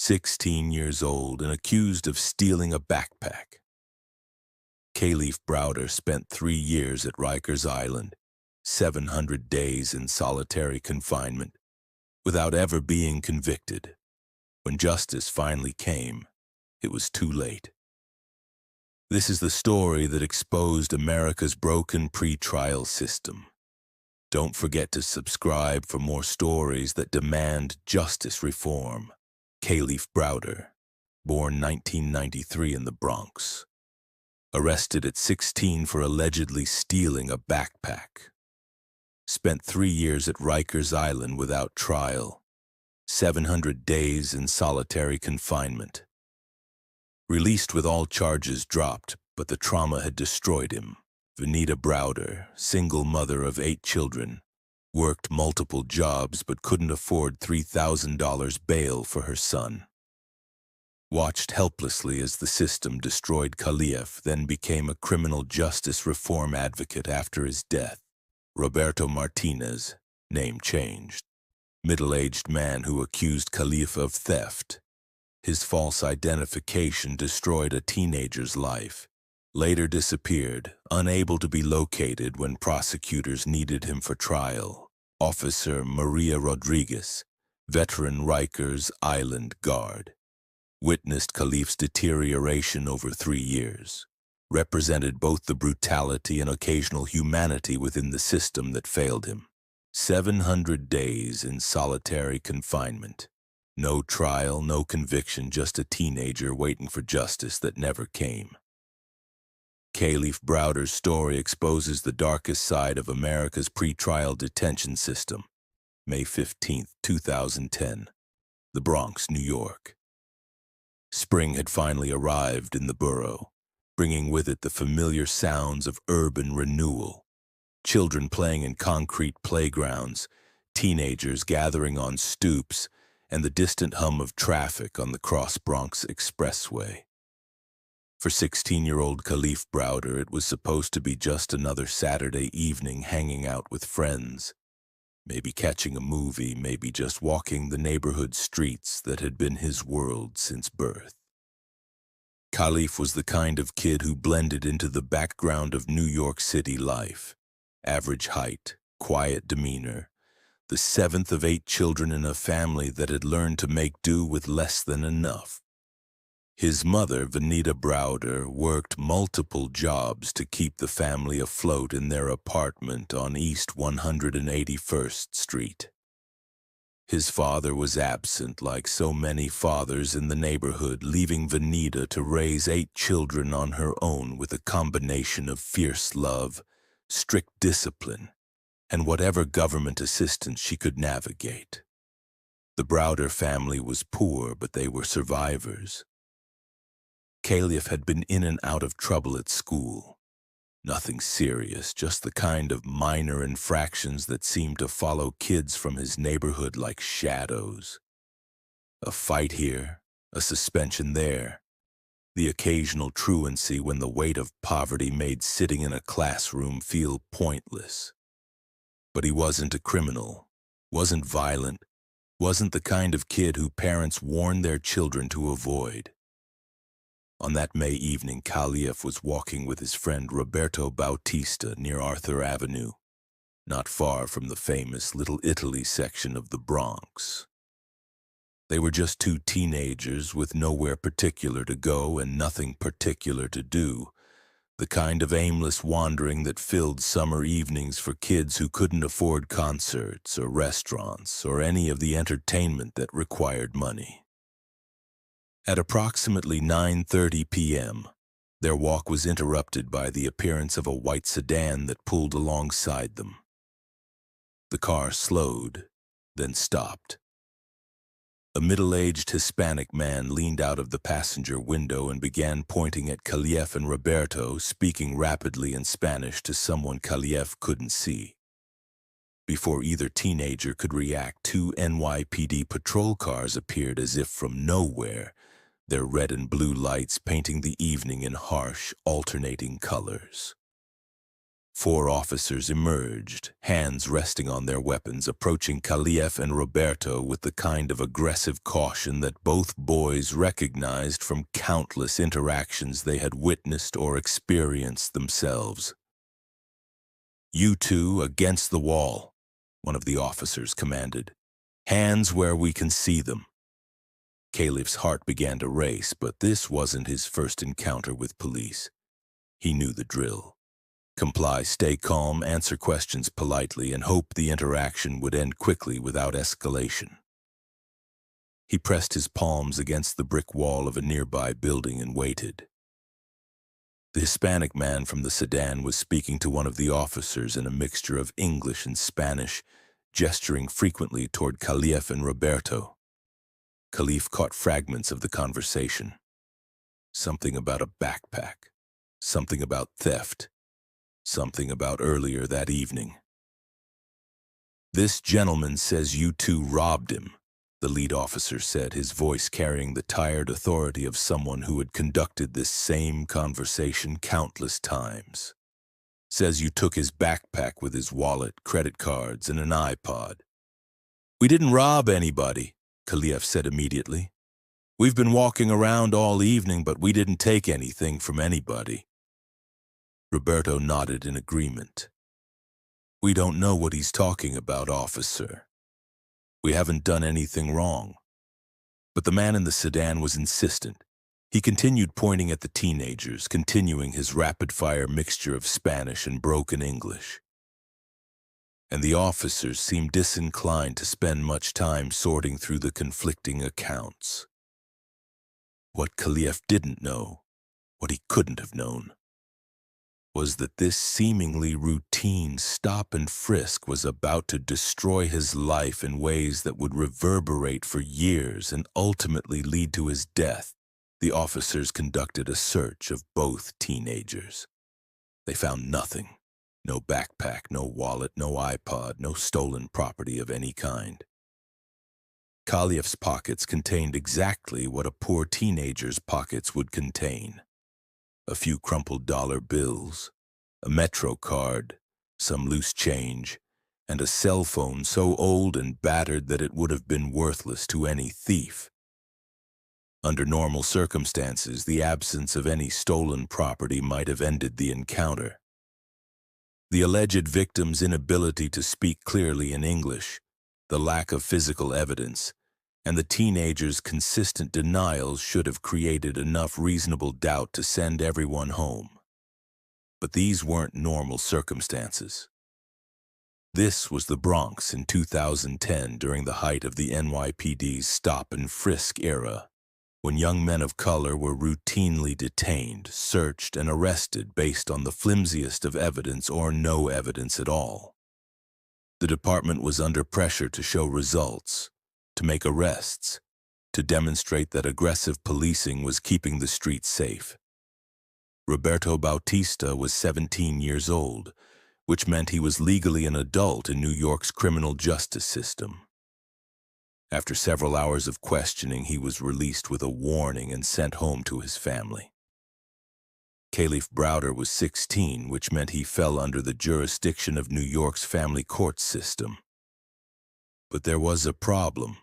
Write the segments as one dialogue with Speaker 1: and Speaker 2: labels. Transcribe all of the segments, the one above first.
Speaker 1: 16 years old and accused of stealing a backpack. Kalief Browder spent 3 years at Rikers Island, 700 days in solitary confinement, without ever being convicted. When justice finally came, it was too late. This is the story that exposed America's broken pretrial system. Don't forget to subscribe for more stories that demand justice reform. Kalief Browder, born 1993 in the Bronx. Arrested at 16 for allegedly stealing a backpack. Spent 3 years at Rikers Island without trial. 700 days in solitary confinement. Released with all charges dropped, but the trauma had destroyed him. Vanita Browder, single mother of 8 children, worked multiple jobs but couldn't afford $3,000 bail for her son. Watched helplessly as the system destroyed Kalief, then became a criminal justice reform advocate after his death. Roberto Martinez, name changed. Middle-aged man who accused Kalief of theft. His false identification destroyed a teenager's life. Later disappeared, unable to be located when prosecutors needed him for trial. Officer Maria Rodriguez, veteran Rikers Island guard. Witnessed Kalief's deterioration over 3 years. Represented both the brutality and occasional humanity within the system that failed him. 700 days in solitary confinement. No trial, no conviction, just a teenager waiting for justice that never came. Kalief Browder's story exposes the darkest side of America's pretrial detention system. May 15, 2010. The Bronx, New York. Spring had finally arrived in the borough, bringing with it the familiar sounds of urban renewal. Children playing in concrete playgrounds, teenagers gathering on stoops, and the distant hum of traffic on the Cross Bronx Expressway. For 16-year-old Kalief Browder, it was supposed to be just another Saturday evening hanging out with friends. Maybe catching a movie, maybe just walking the neighborhood streets that had been his world since birth. Kalief was the kind of kid who blended into the background of New York City life. Average height, quiet demeanor, the 7th of 8 children in a family that had learned to make do with less than enough. His mother, Vanita Browder, worked multiple jobs to keep the family afloat in their apartment on East 181st Street. His father was absent, like so many fathers in the neighborhood, leaving Vanita to raise 8 children on her own with a combination of fierce love, strict discipline, and whatever government assistance she could navigate. The Browder family was poor, but they were survivors. Kalief had been in and out of trouble at school. Nothing serious, just the kind of minor infractions that seemed to follow kids from his neighborhood like shadows. A fight here, a suspension there, the occasional truancy when the weight of poverty made sitting in a classroom feel pointless. But he wasn't a criminal, wasn't violent, wasn't the kind of kid who parents warned their children to avoid. On that May evening, Kalief was walking with his friend Roberto Bautista near Arthur Avenue, not far from the famous Little Italy section of the Bronx. They were just 2 teenagers with nowhere particular to go and nothing particular to do, the kind of aimless wandering that filled summer evenings for kids who couldn't afford concerts or restaurants or any of the entertainment that required money. At approximately 9:30 p.m., their walk was interrupted by the appearance of a white sedan that pulled alongside them. The car slowed, then stopped. A middle-aged Hispanic man leaned out of the passenger window and began pointing at Kalief and Roberto, speaking rapidly in Spanish to someone Kalief couldn't see. Before either teenager could react, 2 NYPD patrol cars appeared as if from nowhere, their red and blue lights painting the evening in harsh, alternating colors. 4 officers emerged, hands resting on their weapons, approaching Kalief and Roberto with the kind of aggressive caution that both boys recognized from countless interactions they had witnessed or experienced themselves. "You two against the wall," one of the officers commanded. "Hands where we can see them." Kalief's heart began to race, but this wasn't his first encounter with police. He knew the drill. Comply, stay calm, answer questions politely, and hope the interaction would end quickly without escalation. He pressed his palms against the brick wall of a nearby building and waited. The Hispanic man from the sedan was speaking to one of the officers in a mixture of English and Spanish, gesturing frequently toward Kalief and Roberto. Kalief caught fragments of the conversation. Something about a backpack, something about theft, something about earlier that evening. "This gentleman says you two robbed him," the lead officer said, his voice carrying the tired authority of someone who had conducted this same conversation countless times. "Says you took his backpack with his wallet, credit cards, and an iPod." "We didn't rob anybody," Kalief said immediately. "We've been walking around all evening, but we didn't take anything from anybody." Roberto nodded in agreement. "We don't know what he's talking about, officer. We haven't done anything wrong." But the man in the sedan was insistent. He continued pointing at the teenagers, continuing his rapid-fire mixture of Spanish and broken English. And the officers seemed disinclined to spend much time sorting through the conflicting accounts. What Kalief didn't know, what he couldn't have known, was that this seemingly routine stop and frisk was about to destroy his life in ways that would reverberate for years and ultimately lead to his death. The officers conducted a search of both teenagers. They found nothing. No backpack, no wallet, no iPod, no stolen property of any kind. Kalief's pockets contained exactly what a poor teenager's pockets would contain. A few crumpled dollar bills, a Metro card, some loose change, and a cell phone so old and battered that it would have been worthless to any thief. Under normal circumstances, the absence of any stolen property might have ended the encounter. The alleged victim's inability to speak clearly in English, the lack of physical evidence, and the teenager's consistent denials should have created enough reasonable doubt to send everyone home. But these weren't normal circumstances. This was the Bronx in 2010 during the height of the NYPD's stop and frisk era, when young men of color were routinely detained, searched, and arrested based on the flimsiest of evidence or no evidence at all. The department was under pressure to show results, to make arrests, to demonstrate that aggressive policing was keeping the streets safe. Roberto Bautista was 17 years old, which meant he was legally an adult in New York's criminal justice system. After several hours of questioning, he was released with a warning and sent home to his family. Kalief Browder was 16, which meant he fell under the jurisdiction of New York's family court system. But there was a problem.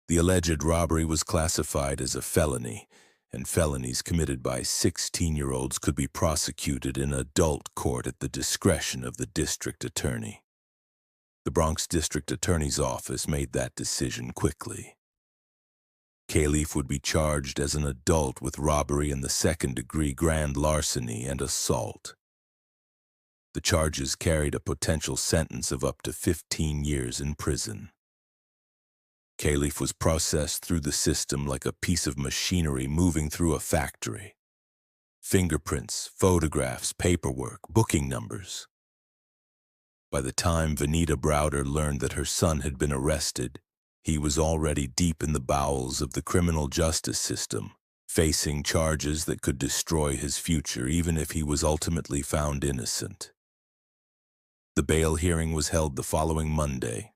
Speaker 1: The alleged robbery was classified as a felony, and felonies committed by 16-year-olds could be prosecuted in adult court at the discretion of the district attorney. The Bronx District Attorney's Office made that decision quickly. Kalief would be charged as an adult with robbery in the second-degree grand larceny and assault. The charges carried a potential sentence of up to 15 years in prison. Kalief was processed through the system like a piece of machinery moving through a factory. Fingerprints, photographs, paperwork, booking numbers. By the time Vanita Browder learned that her son had been arrested, he was already deep in the bowels of the criminal justice system, facing charges that could destroy his future even if he was ultimately found innocent. The bail hearing was held the following Monday.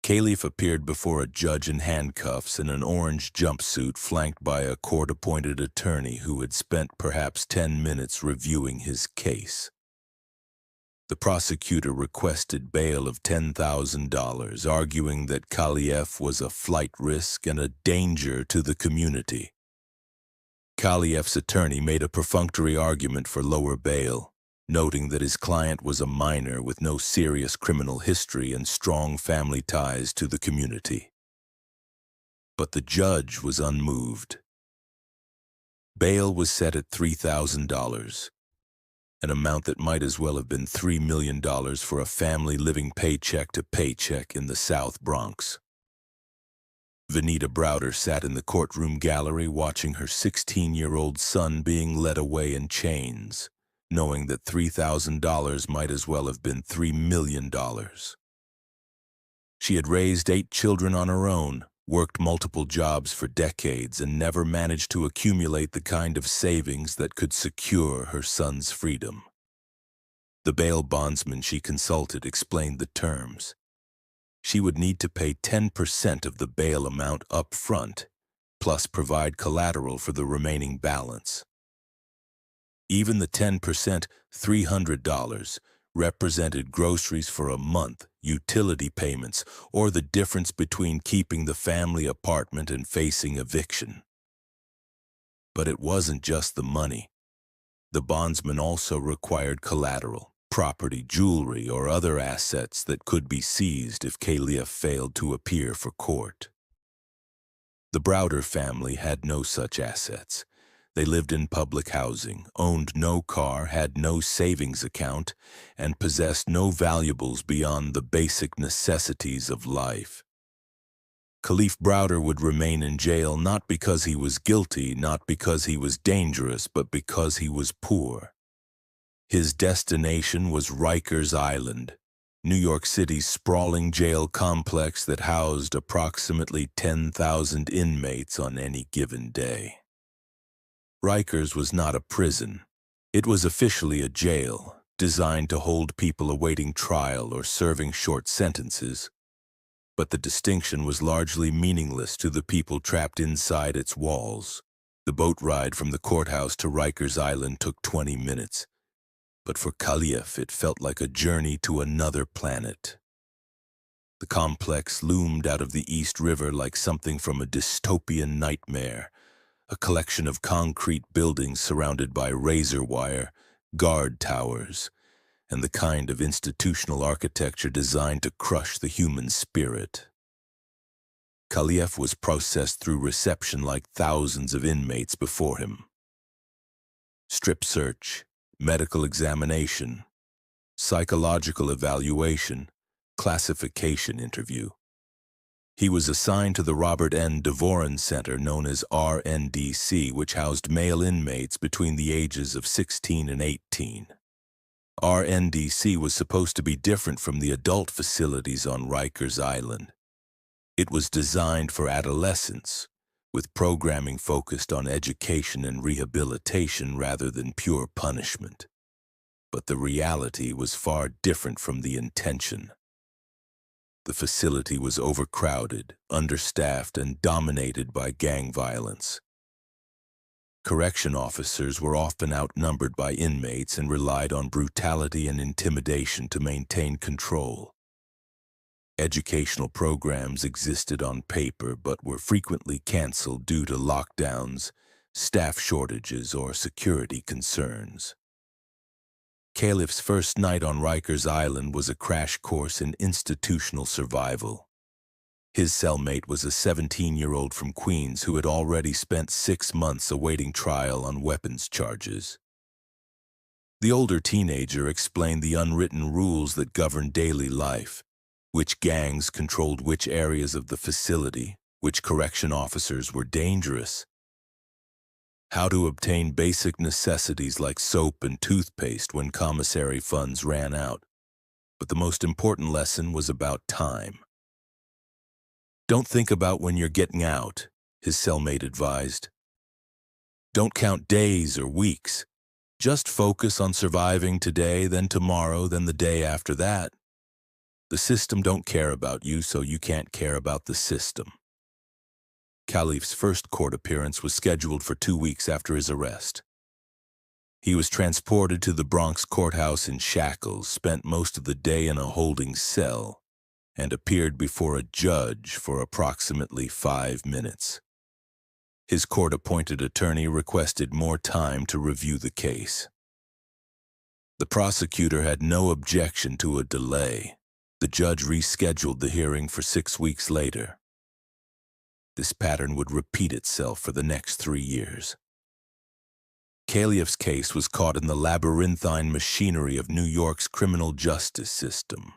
Speaker 1: Kalief appeared before a judge in handcuffs in an orange jumpsuit flanked by a court-appointed attorney who had spent perhaps 10 minutes reviewing his case. The prosecutor requested bail of $10,000, arguing that Kalief was a flight risk and a danger to the community. Kalief's attorney made a perfunctory argument for lower bail, noting that his client was a minor with no serious criminal history and strong family ties to the community. But the judge was unmoved. Bail was set at $3,000, an amount that might as well have been $3 million for a family living paycheck to paycheck in the South Bronx. Vanita Browder sat in the courtroom gallery watching her 16-year-old son being led away in chains, knowing that $3,000 might as well have been $3 million. She had raised 8 children on her own, worked multiple jobs for decades, and never managed to accumulate the kind of savings that could secure her son's freedom. The bail bondsman she consulted explained the terms. She would need to pay 10% of the bail amount up front, plus provide collateral for the remaining balance. Even the 10%, $300, represented groceries for a month, utility payments, or the difference between keeping the family apartment and facing eviction. But it wasn't just the money. The bondsman also required collateral, property, jewelry, or other assets that could be seized if Kalief failed to appear for court. The Browder family had no such assets. They lived in public housing, owned no car, had no savings account, and possessed no valuables beyond the basic necessities of life. Kalief Browder would remain in jail not because he was guilty, not because he was dangerous, but because he was poor. His destination was Rikers Island, New York City's sprawling jail complex that housed approximately 10,000 inmates on any given day. Rikers was not a prison. It was officially a jail, designed to hold people awaiting trial or serving short sentences. But the distinction was largely meaningless to the people trapped inside its walls. The boat ride from the courthouse to Rikers Island took 20 minutes. But for Kalief, it felt like a journey to another planet. The complex loomed out of the East River like something from a dystopian nightmare, a collection of concrete buildings surrounded by razor wire, guard towers, and the kind of institutional architecture designed to crush the human spirit. Kalief was processed through reception like thousands of inmates before him. Strip search, medical examination, psychological evaluation, classification interview. He was assigned to the Robert N. Devoren Center, known as RNDC, which housed male inmates between the ages of 16 and 18. RNDC was supposed to be different from the adult facilities on Rikers Island. It was designed for adolescents, with programming focused on education and rehabilitation rather than pure punishment. But the reality was far different from the intention. The facility was overcrowded, understaffed, and dominated by gang violence. Correction officers were often outnumbered by inmates and relied on brutality and intimidation to maintain control. Educational programs existed on paper but were frequently canceled due to lockdowns, staff shortages, or security concerns. Kalief's first night on Rikers Island was a crash course in institutional survival. His cellmate was a 17-year-old from Queens who had already spent 6 months awaiting trial on weapons charges. The older teenager explained the unwritten rules that govern daily life, which gangs controlled which areas of the facility, which correction officers were dangerous, how to obtain basic necessities like soap and toothpaste when commissary funds ran out. But the most important lesson was about time. "Don't think about when you're getting out," his cellmate advised. "Don't count days or weeks. Just focus on surviving today, then tomorrow, then the day after that. The system don't care about you, so you can't care about the system." Kalief's first court appearance was scheduled for 2 weeks after his arrest. He was transported to the Bronx courthouse in shackles, spent most of the day in a holding cell, and appeared before a judge for approximately 5 minutes. His court-appointed attorney requested more time to review the case. The prosecutor had no objection to a delay. The judge rescheduled the hearing for 6 weeks later. This pattern would repeat itself for the next 3 years. Kalief's case was caught in the labyrinthine machinery of New York's criminal justice system.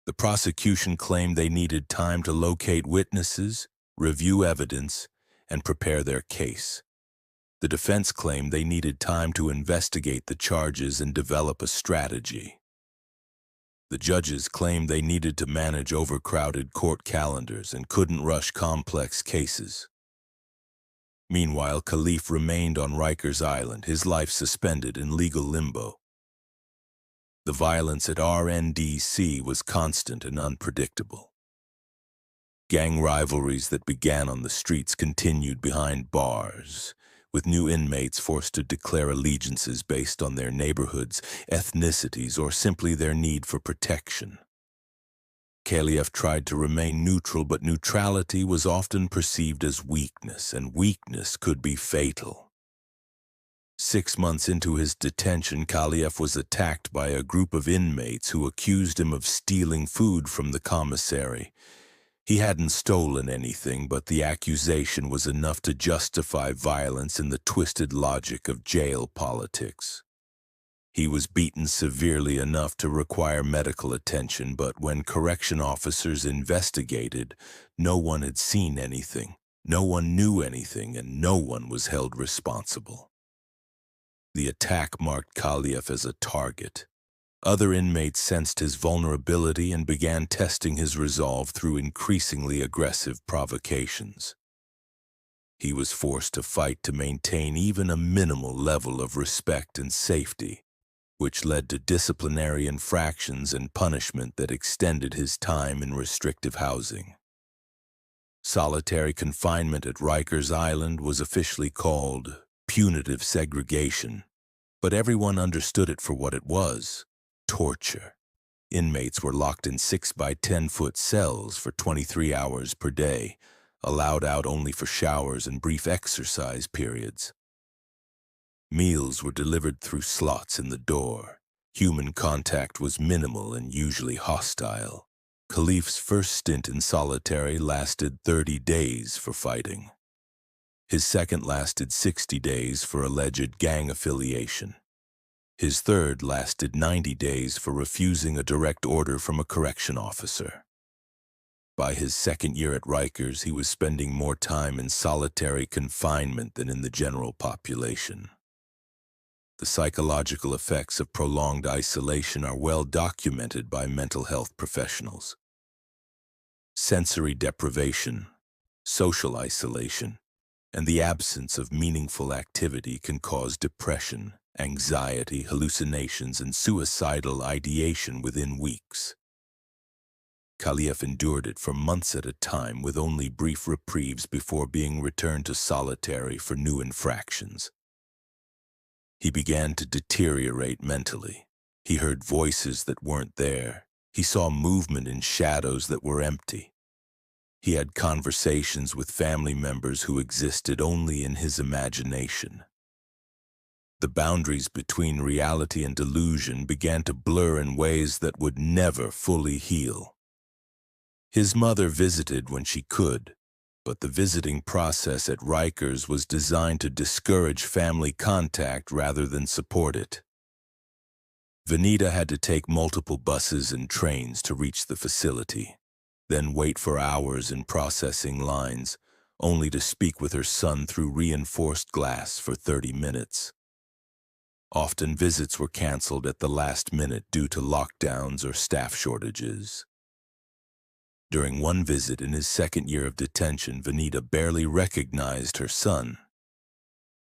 Speaker 1: The prosecution claimed they needed time to locate witnesses, review evidence, and prepare their case. The defense claimed they needed time to investigate the charges and develop a strategy. The judges claimed they needed to manage overcrowded court calendars and couldn't rush complex cases. Meanwhile, Kalief remained on Rikers Island, his life suspended in legal limbo. The violence at RNDC was constant and unpredictable. Gang rivalries that began on the streets continued behind bars, with new inmates forced to declare allegiances based on their neighborhoods, ethnicities, or simply their need for protection. Kalief tried to remain neutral, but neutrality was often perceived as weakness, and weakness could be fatal. 6 months into his detention, Kalief was attacked by a group of inmates who accused him of stealing food from the commissary. He hadn't stolen anything, but the accusation was enough to justify violence in the twisted logic of jail politics. He was beaten severely enough to require medical attention, but when correction officers investigated, no one had seen anything, no one knew anything, and no one was held responsible. The attack marked Kalief as a target. Other inmates sensed his vulnerability and began testing his resolve through increasingly aggressive provocations. He was forced to fight to maintain even a minimal level of respect and safety, which led to disciplinary infractions and punishment that extended his time in restrictive housing. Solitary confinement at Rikers Island was officially called punitive segregation, but everyone understood it for what it was: torture. Inmates were locked in 6 by 10-foot cells for 23 hours per day, allowed out only for showers and brief exercise periods. Meals were delivered through slots in the door. Human contact was minimal and usually hostile. Kalief's first stint in solitary lasted 30 days for fighting. His second lasted 60 days for alleged gang affiliation. His third lasted 90 days for refusing a direct order from a correction officer. By his second year at Rikers, he was spending more time in solitary confinement than in the general population. The psychological effects of prolonged isolation are well documented by mental health professionals. Sensory deprivation, social isolation, and the absence of meaningful activity can cause depression, anxiety, hallucinations, and suicidal ideation within weeks. Kalief endured it for months at a time, with only brief reprieves before being returned to solitary for new infractions. He began to deteriorate mentally. He heard voices that weren't there. He saw movement in shadows that were empty. He had conversations with family members who existed only in his imagination. The boundaries between reality and delusion began to blur in ways that would never fully heal. His mother visited when she could, but the visiting process at Rikers was designed to discourage family contact rather than support it. Vanita had to take multiple buses and trains to reach the facility, then wait for hours in processing lines, only to speak with her son through reinforced glass for 30 minutes. Often visits were canceled at the last minute due to lockdowns or staff shortages. During one visit in his second year of detention, Vanita barely recognized her son.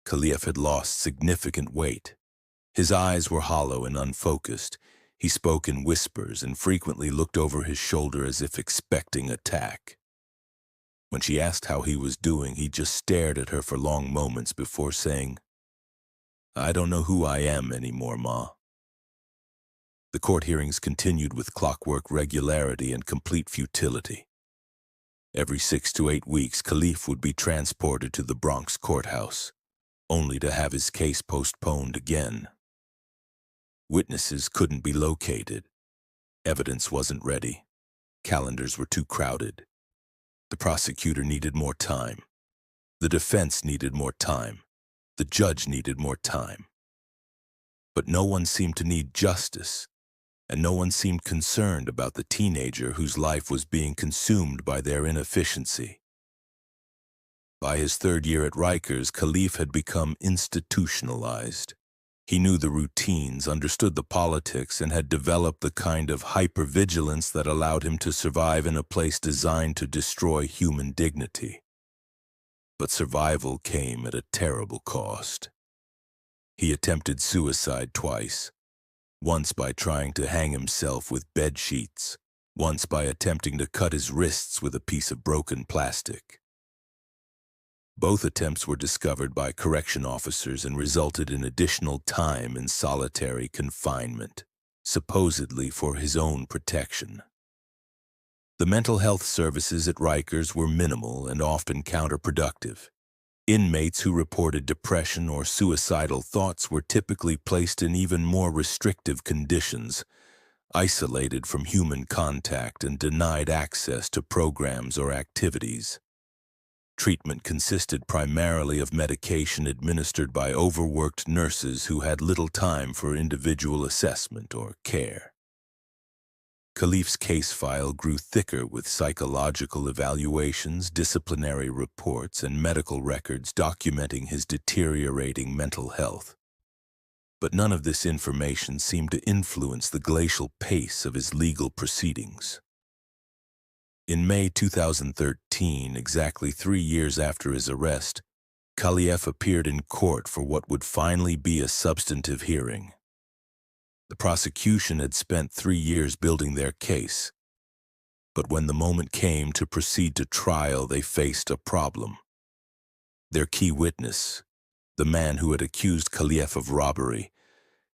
Speaker 1: Kalief had lost significant weight. His eyes were hollow and unfocused. He spoke in whispers and frequently looked over his shoulder as if expecting attack. When she asked how he was doing, he just stared at her for long moments before saying, I don't know who I am anymore, Ma. The court hearings continued with clockwork regularity and complete futility. Every 6 to 8 weeks, Kalief would be transported to the Bronx courthouse, only to have his case postponed again. Witnesses couldn't be located. Evidence wasn't ready. Calendars were too crowded. The prosecutor needed more time. The defense needed more time. The judge needed more time. But no one seemed to need justice, and no one seemed concerned about the teenager whose life was being consumed by their inefficiency. By his third year at Rikers, Kalief had become institutionalized. He knew the routines, understood the politics, and had developed the kind of hypervigilance that allowed him to survive in a place designed to destroy human dignity. But survival came at a terrible cost. He attempted suicide twice, once by trying to hang himself with bed sheets, once by attempting to cut his wrists with a piece of broken plastic. Both attempts were discovered by correction officers and resulted in additional time in solitary confinement, supposedly for his own protection. The mental health services at Rikers were minimal and often counterproductive. Inmates who reported depression or suicidal thoughts were typically placed in even more restrictive conditions, isolated from human contact and denied access to programs or activities. Treatment consisted primarily of medication administered by overworked nurses who had little time for individual assessment or care. Kalief's case file grew thicker with psychological evaluations, disciplinary reports, and medical records documenting his deteriorating mental health. But none of this information seemed to influence the glacial pace of his legal proceedings. In May 2013, exactly 3 years after his arrest, Kalief appeared in court for what would finally be a substantive hearing. The prosecution had spent 3 years building their case, but when the moment came to proceed to trial, they faced a problem. Their key witness, the man who had accused Kalief of robbery,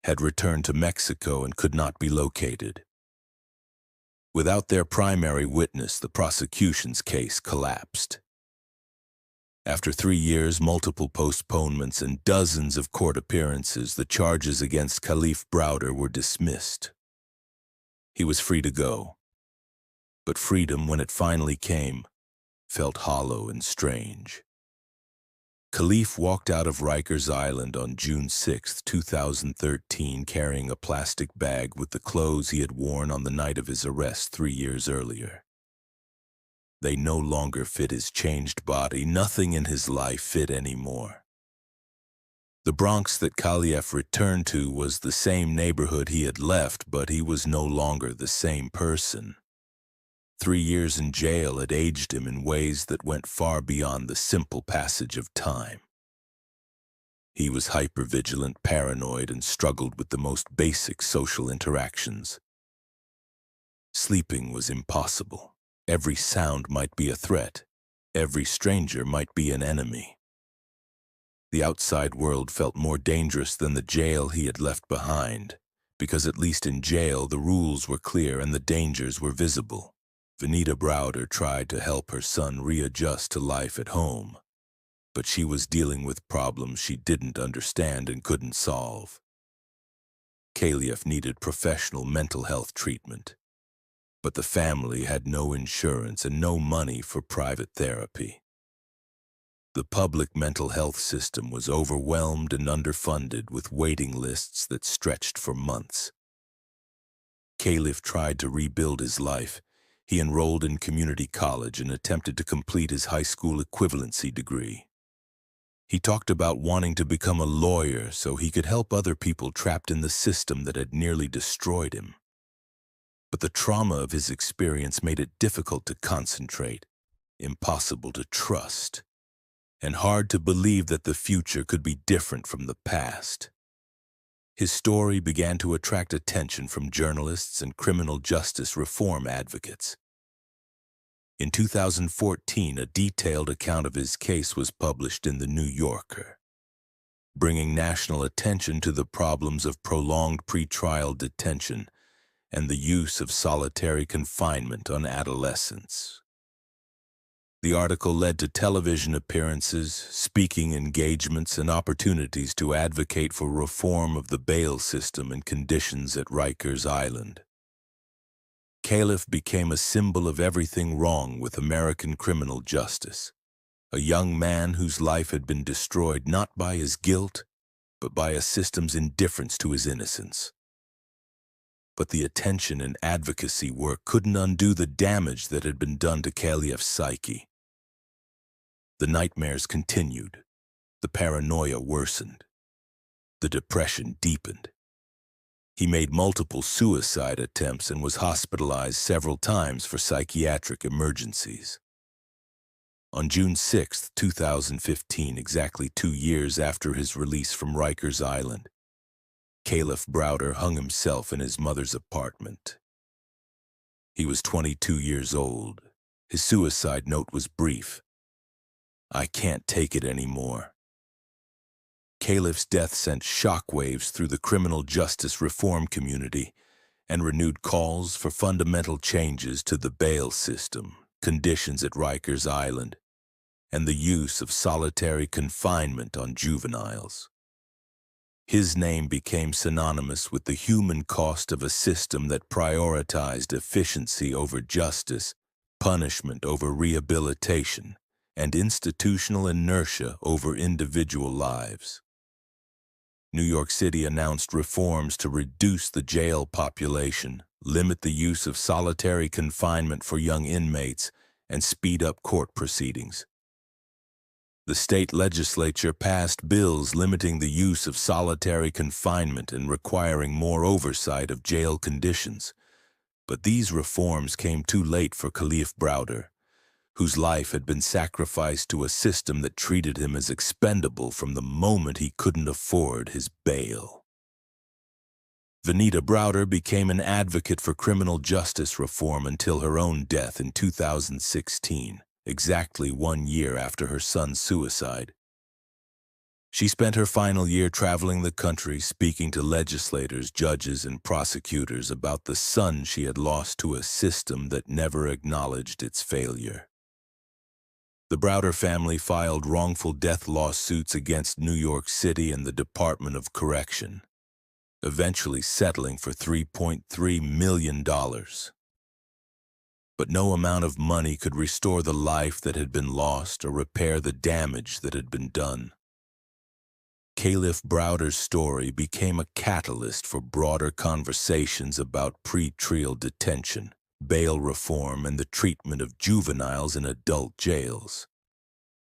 Speaker 1: had returned to Mexico and could not be located. Without their primary witness, the prosecution's case collapsed. After 3 years, multiple postponements, and dozens of court appearances, the charges against Kalief Browder were dismissed. He was free to go. But freedom, when it finally came, felt hollow and strange. Kalief walked out of Rikers Island on June 6, 2013, carrying a plastic bag with the clothes he had worn on the night of his arrest 3 years earlier. They no longer fit his changed body. Nothing in his life fit anymore. The Bronx that Kalief returned to was the same neighborhood he had left, but he was no longer the same person. 3 years in jail had aged him in ways that went far beyond the simple passage of time. He was hypervigilant, paranoid, and struggled with the most basic social interactions. Sleeping was impossible. Every sound might be a threat. Every stranger might be an enemy. The outside world felt more dangerous than the jail he had left behind, because at least in jail the rules were clear and the dangers were visible. Vanita Browder tried to help her son readjust to life at home, but she was dealing with problems she didn't understand and couldn't solve. Kalief needed professional mental health treatment, but the family had no insurance and no money for private therapy. The public mental health system was overwhelmed and underfunded, with waiting lists that stretched for months. Kalief tried to rebuild his life. He enrolled in community college and attempted to complete his high school equivalency degree. He talked about wanting to become a lawyer so he could help other people trapped in the system that had nearly destroyed him. But the trauma of his experience made it difficult to concentrate, impossible to trust, and hard to believe that the future could be different from the past. His story began to attract attention from journalists and criminal justice reform advocates. In 2014, a detailed account of his case was published in The New Yorker. bringing national attention to the problems of prolonged pretrial detention and the use of solitary confinement on adolescents. The article led to television appearances, speaking engagements, and opportunities to advocate for reform of the bail system and conditions at Rikers Island. Kalief became a symbol of everything wrong with American criminal justice, a young man whose life had been destroyed not by his guilt, but by a system's indifference to his innocence. But the attention and advocacy work couldn't undo the damage that had been done to Kalief's psyche. The nightmares continued, the paranoia worsened, the depression deepened. He made multiple suicide attempts and was hospitalized several times for psychiatric emergencies. On June 6, 2015, exactly 2 years after his release from Rikers Island, Kalief Browder hung himself in his mother's apartment. He was 22 years old. His suicide note was brief. "I can't take it anymore." Kalief's death sent shockwaves through the criminal justice reform community and renewed calls for fundamental changes to the bail system, conditions at Rikers Island, and the use of solitary confinement on juveniles. His name became synonymous with the human cost of a system that prioritized efficiency over justice, punishment over rehabilitation, and institutional inertia over individual lives. New York City announced reforms to reduce the jail population, limit the use of solitary confinement for young inmates, and speed up court proceedings. The state legislature passed bills limiting the use of solitary confinement and requiring more oversight of jail conditions. But these reforms came too late for Kalief Browder, whose life had been sacrificed to a system that treated him as expendable from the moment he couldn't afford his bail. Vanita Browder became an advocate for criminal justice reform until her own death in 2016, exactly 1 year after her son's suicide. She spent her final year traveling the country, speaking to legislators, judges, and prosecutors about the son she had lost to a system that never acknowledged its failure. The Browder family filed wrongful death lawsuits against New York City and the Department of Correction, eventually settling for $3.3 million. But no amount of money could restore the life that had been lost or repair the damage that had been done. Kalief Browder's story became a catalyst for broader conversations about pretrial detention, bail reform, and the treatment of juveniles in adult jails.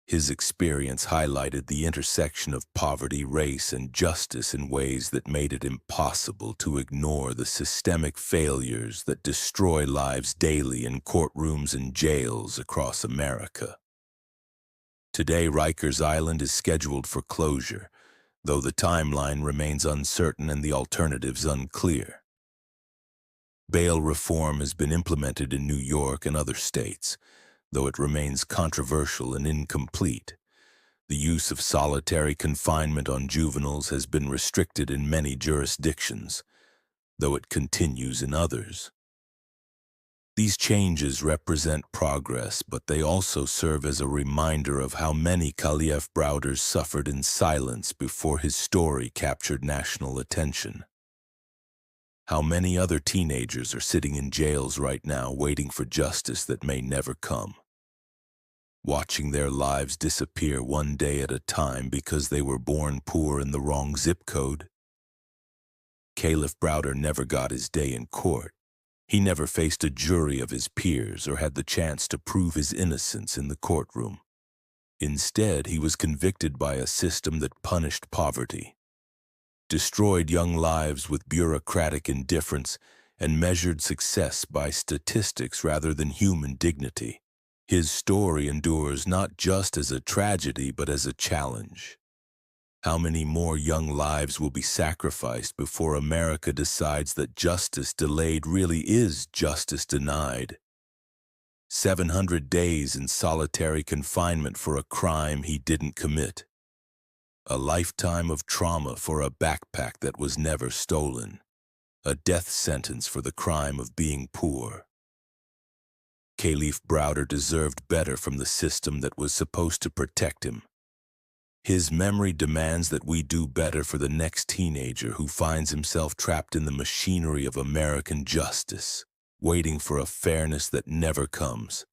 Speaker 1: His experience highlighted the intersection of poverty, race, and justice in ways that made it impossible to ignore the systemic failures that destroy lives daily in courtrooms and jails across America. Today, Rikers Island is scheduled for closure, though the timeline remains uncertain and the alternatives unclear. Bail reform has been implemented in New York and other states, though it remains controversial and incomplete. The use of solitary confinement on juveniles has been restricted in many jurisdictions, though it continues in others. These changes represent progress, but they also serve as a reminder of how many Kalief Browders suffered in silence before his story captured national attention. How many other teenagers are sitting in jails right now waiting for justice that may never come, watching their lives disappear one day at a time because they were born poor in the wrong zip code. Kalief Browder never got his day in court. He never faced a jury of his peers or had the chance to prove his innocence in the courtroom. Instead, he was convicted by a system that punished poverty, destroyed young lives with bureaucratic indifference, and measured success by statistics rather than human dignity. His story endures not just as a tragedy, but as a challenge. How many more young lives will be sacrificed before America decides that justice delayed really is justice denied? 700 days in solitary confinement for a crime he didn't commit. A lifetime of trauma for a backpack that was never stolen. A death sentence for the crime of being poor. Kalief Browder deserved better from the system that was supposed to protect him. His memory demands that we do better for the next teenager who finds himself trapped in the machinery of American justice, waiting for a fairness that never comes.